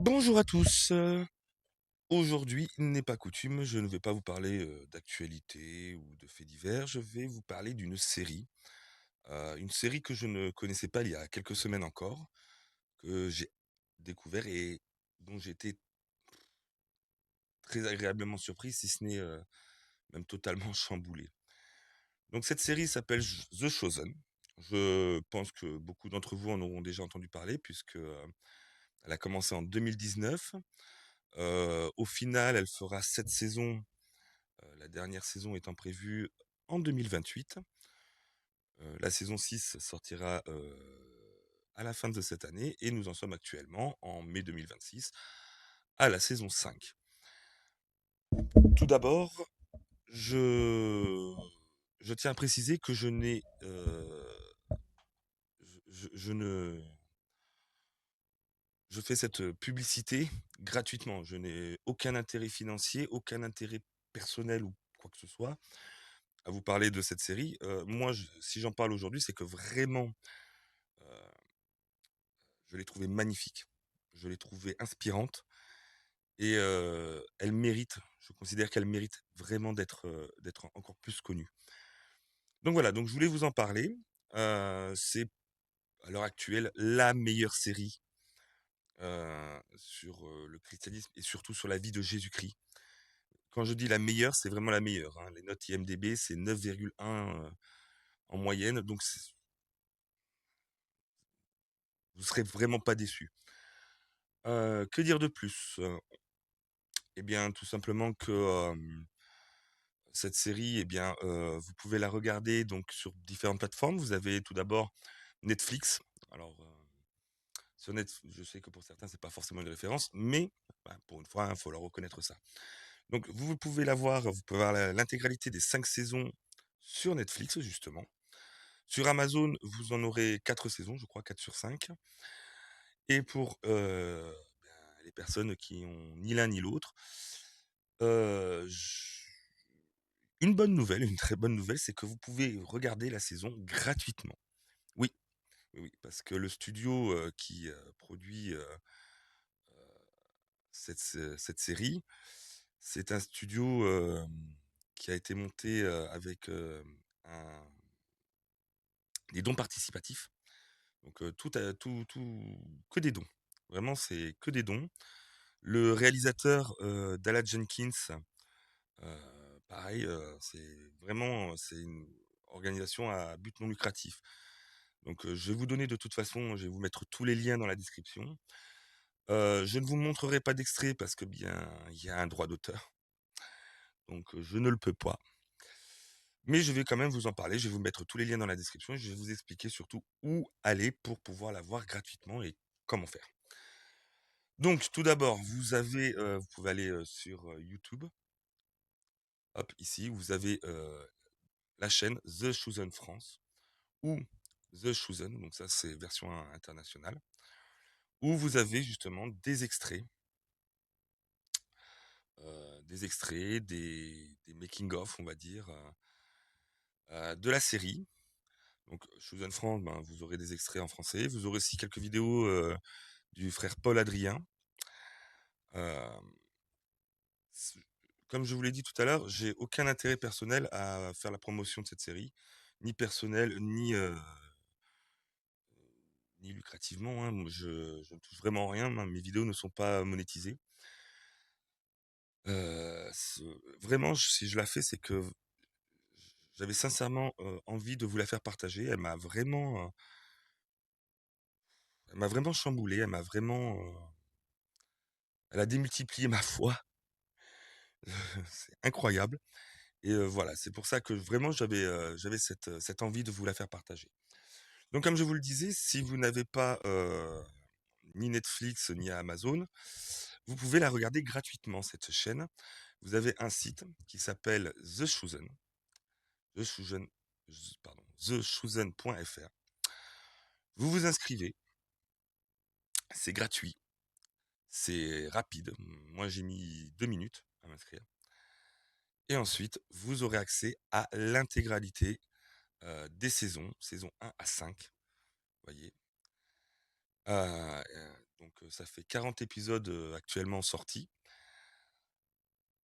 Bonjour à tous. Aujourd'hui, il n'est pas coutume, je ne vais pas vous parler d'actualité ou de faits divers, je vais vous parler d'une série. Une série que je ne connaissais pas il y a quelques semaines encore, que j'ai découvert et dont j'ai été très agréablement surpris, si ce n'est même totalement chamboulé. Donc cette série s'appelle The Chosen. Je pense que beaucoup d'entre vous en auront déjà entendu parler, puisque elle a commencé en 2019. Au final, elle fera 7 saisons, la dernière saison étant prévue en 2028. La saison 6 sortira à la fin de cette année et nous en sommes actuellement en mai 2026 à la saison 5. Tout d'abord, je, je tiens à préciser que je n'ai, je ne, je fais cette publicité gratuitement. Je n'ai aucun intérêt financier, aucun intérêt personnel ou quoi que ce soit à vous parler de cette série. Moi, si j'en parle aujourd'hui, c'est que vraiment, euh, je l'ai trouvée magnifique. Je l'ai trouvée inspirante et elle mérite, je considère qu'elle mérite vraiment d'être encore plus connue. Donc voilà, donc je voulais vous en parler. C'est à l'heure actuelle la meilleure série sur le christianisme et surtout sur la vie de Jésus-Christ. Quand je dis la meilleure, c'est vraiment la meilleure, hein. Les notes IMDb, c'est 9,1 en moyenne, donc vous serez vraiment pas déçus. Que dire de plus? Eh bien, tout simplement que cette série, eh bien, vous pouvez la regarder donc sur différentes plateformes. Vous avez tout d'abord Netflix. Alors, sur Netflix, je sais que pour certains, c'est pas forcément une référence, mais bah, pour une fois, il faut leur reconnaître ça. Donc, vous pouvez la voir, vous pouvez voir l'intégralité des 5 saisons sur Netflix, justement. Sur Amazon, vous en aurez 4 saisons, je crois, 4 sur 5. Et pour les personnes qui ont ni l'un ni l'autre, une bonne nouvelle, une très bonne nouvelle, c'est que vous pouvez regarder la saison gratuitement. Oui, oui, oui, parce que le studio qui produit cette série, c'est un studio qui a été monté avec des dons participatifs. Donc que des dons. Vraiment, c'est que des dons. Le réalisateur Dala Jenkins, pareil, c'est une organisation à but non lucratif. Donc, je vais vous donner de toute façon, je vais vous mettre tous les liens dans la description. Je ne vous montrerai pas d'extrait parce que bien, il y a un droit d'auteur, donc je ne le peux pas. Mais je vais quand même vous en parler, je vais vous mettre tous les liens dans la description et je vais vous expliquer surtout où aller pour pouvoir la voir gratuitement et comment faire. Donc tout d'abord, vous pouvez aller, sur, YouTube. Hop, ici, vous avez, la chaîne The Chosen France ou The Chosen, donc ça, c'est version internationale, où vous avez justement des extraits, des making of, on va dire, de la série. Donc Chosen France, ben, vous aurez des extraits en français. Vous aurez aussi quelques vidéos, du frère Paul Adrien. Hem, s Comme je vous l'ai dit tout à l'heure, j'ai aucun intérêt personnel à faire la promotion de cette série, ni personnel, ni lucrativement, hein. Moi, je ne touche vraiment rien, hein. Mes vidéos ne sont pas monétisées. Ce Vraiment, si je la fais, c'est que j'avais sincèrement, envie de vous la faire partager. Elle m'a vraiment chamboulé, elle a démultiplié ma foi. C'est incroyable et voilà, c'est pour ça que vraiment j'avais cette envie de vous la faire partager. Donc comme je vous le disais, si vous n'avez pas, ni Netflix ni Amazon, vous pouvez la regarder gratuitement cette chaîne. Vous avez un site qui s'appelle The Chosen z pardon, thechosen.fr. Vous vous inscrivez, c'est gratuit, c'est rapide. Moi, j'ai mis 2 minutes à m'inscrire et ensuite, vous aurez accès à l'intégralité, des saisons 1 à 5, voyez? Donc ça fait 40 épisodes, actuellement sortis.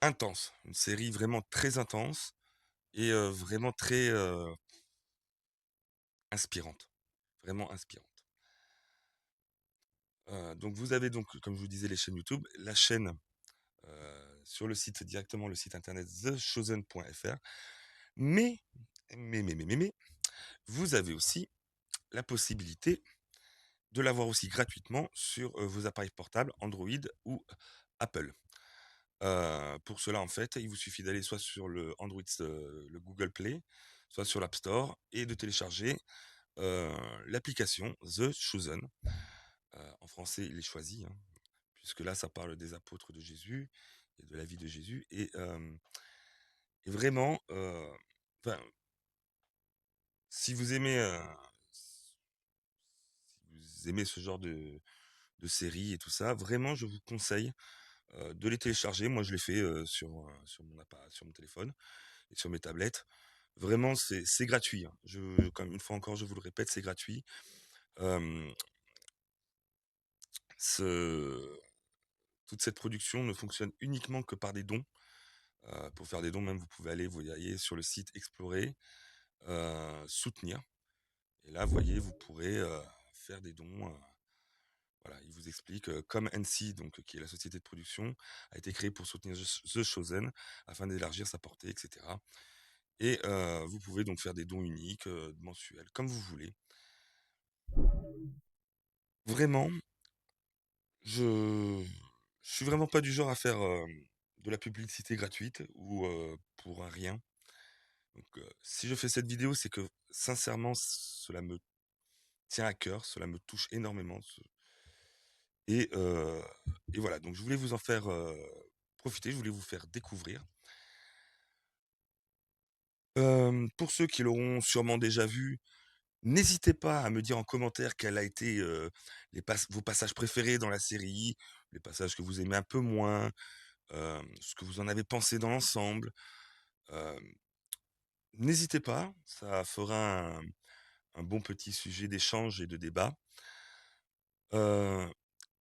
Intense, une série vraiment très intense et vraiment très, inspirante, vraiment inspirante. Donc vous avez donc, comme je vous disais, les chaînes YouTube, la chaîne, sur le site directement, le site internet thechosen.fr. Mais, mais, vous avez aussi la possibilité de l'avoir aussi gratuitement sur, vos appareils portables Android ou Apple. Pour cela, en fait, il vous suffit d'aller soit sur le Google Play, soit sur l'App Store et de télécharger, heu, l'application The Chosen. En français, il est choisi, hein, puisque là, ça parle des apôtres de Jésus et de la vie de Jésus et vraiment, enfin, si vous aimez, si vous aimez ce genre de séries et tout ça, vraiment, je vous conseille, de les télécharger. Moi, je l'ai fait, sur mon téléphone et sur mes tablettes. Vraiment, c'est gratuit, hein. Comme une fois encore, je vous le répète, c'est gratuit. Hem, ce Toute cette production ne fonctionne uniquement que par des dons. Pour faire des dons, même, vous pouvez aller, vous voyez, sur le site explorer, soutenir et là, vous voyez, vous pourrez, faire des dons, voilà, il vous explique, comme NC, donc qui est la société de production, a été créée pour soutenir The Chosen afin d'élargir sa portée et cetera et vous pouvez donc faire des dons uniques, mensuels, comme vous voulez. Vraiment, je je suis vraiment pas du genre à faire, de la publicité gratuite ou, pour un rien. Donc, si je fais cette vidéo, c'est que sincèrement, cela me tient à cœur, cela me touche énormément et heu et voilà, donc je voulais vous en faire, profiter, je voulais vous faire découvrir. Pour ceux qui l'auront sûrement déjà vu, n'hésitez pas à me dire en commentaire quel a été, vos passages préférés dans la série, les passages que vous aimez un peu moins, ce que vous en avez pensé dans l'ensemble. Hem, N'hésitez pas, ça fera un bon petit sujet d'échange et de débat. Heu,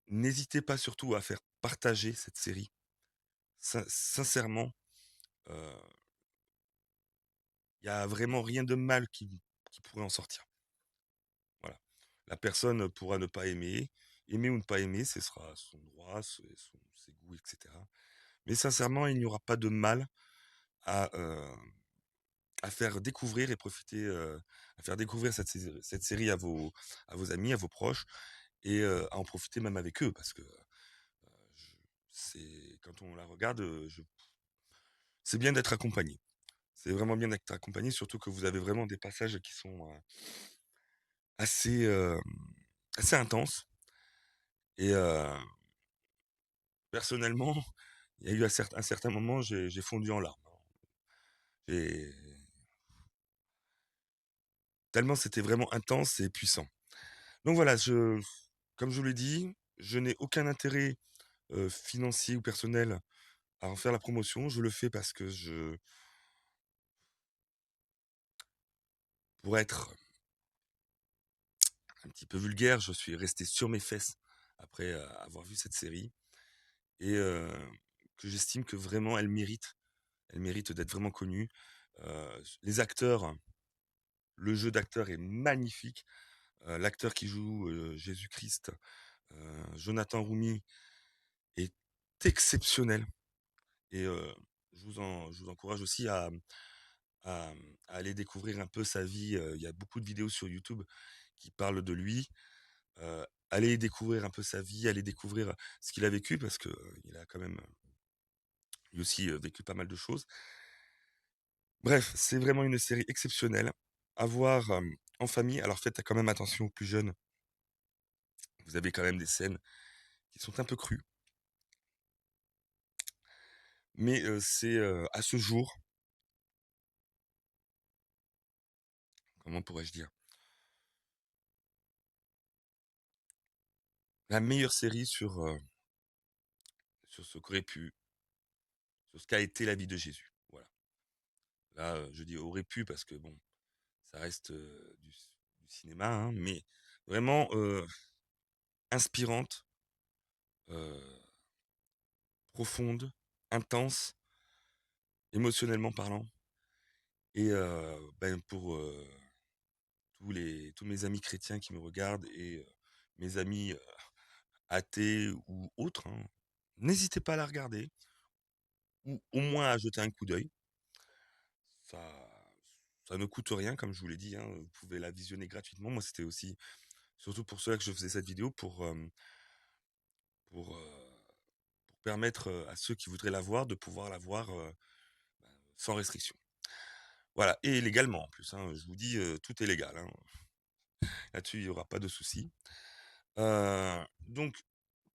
N'hésitez pas surtout à faire partager cette série. Sincèrement, heu, il y a vraiment rien de mal qui pourrait en sortir. Voilà. La personne pourra ne pas aimer, aimer ou ne pas aimer, ce sera son droit, ses goûts et cetera. Mais sincèrement, il n'y aura pas de mal à, à faire découvrir et profiter, à faire découvrir cette série à vos amis, à vos proches et à en profiter même avec eux parce que, je c'est quand on la regarde, c'est bien d'être accompagné. C'est vraiment bien d'être accompagné, surtout que vous avez vraiment des passages qui sont, assez, assez intenses et personnellement, il y a eu un certain moment, j'ai fondu en larmes, hein. J'ai Tellement c'était vraiment intense et puissant. Donc voilà, comme je vous l'ai dit, je n'ai aucun intérêt, financier ou personnel à en faire la promotion. Je le fais parce que pour être un petit peu vulgaire, je suis resté sur mes fesses après, avoir vu cette série et que j'estime que vraiment elle mérite d'être vraiment connue. Les acteurs, le jeu d'acteur est magnifique. L'acteur qui joue, Jésus-Christ, Jonathan Roumi est exceptionnel et je vous encourage aussi à aller découvrir un peu sa vie, il y a beaucoup de vidéos sur YouTube qui parlent de lui. Allez découvrir un peu sa vie, allez découvrir ce qu'il a vécu parce que, il a quand même, lui aussi, vécu pas mal de choses. Bref, c'est vraiment une série exceptionnelle à voir, en famille. Alors faites quand même attention aux plus jeunes. Vous avez quand même des scènes qui sont un peu crues, mais c'est, à ce jour, comment pourrais-je dire? La meilleure série sur ce qu'aurait pu sur ce qu'a été la vie de Jésus. Voilà. Là, je dis aurait pu parce que bon, ça reste, du cinéma, hein, mais vraiment, inspirante. heu, profonde, intense, émotionnellement parlant et pour, tous mes amis chrétiens qui me regardent et mes amis, athées ou autres, hein, n'hésitez pas à la regarder ou au moins à jeter un coup d'œil. Ça ça ne coûte rien comme je vous l'ai dit, hein, vous pouvez la visionner gratuitement. Moi, c'était aussi surtout pour cela que je faisais cette vidéo pour, pour permettre, à ceux qui voudraient la voir de pouvoir la voir, sans restriction. Voilà et légalement en plus, hein, je vous dis, tout est légal, hein. Là-dessus, il y aura pas de souci. Donc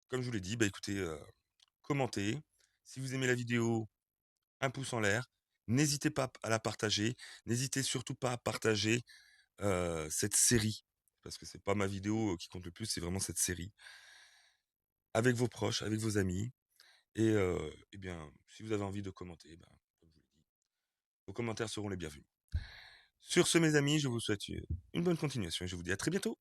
comme je vous l'ai dit, bah, écoutez, commentez. Si vous aimez la vidéo, un pouce en l'air. N'hésitez pas à la partager. N'hésitez surtout pas à partager, cette série, parce que c'est pas ma vidéo, qui compte le plus, c'est vraiment cette série, avec vos proches, avec vos amis et bien, si vous avez envie de commenter, ben, comme je vous l'ai dit, vos commentaires seront les bienvenus. Sur ce, mes amis, je vous souhaite, une bonne continuation et je vous dis à très bientôt.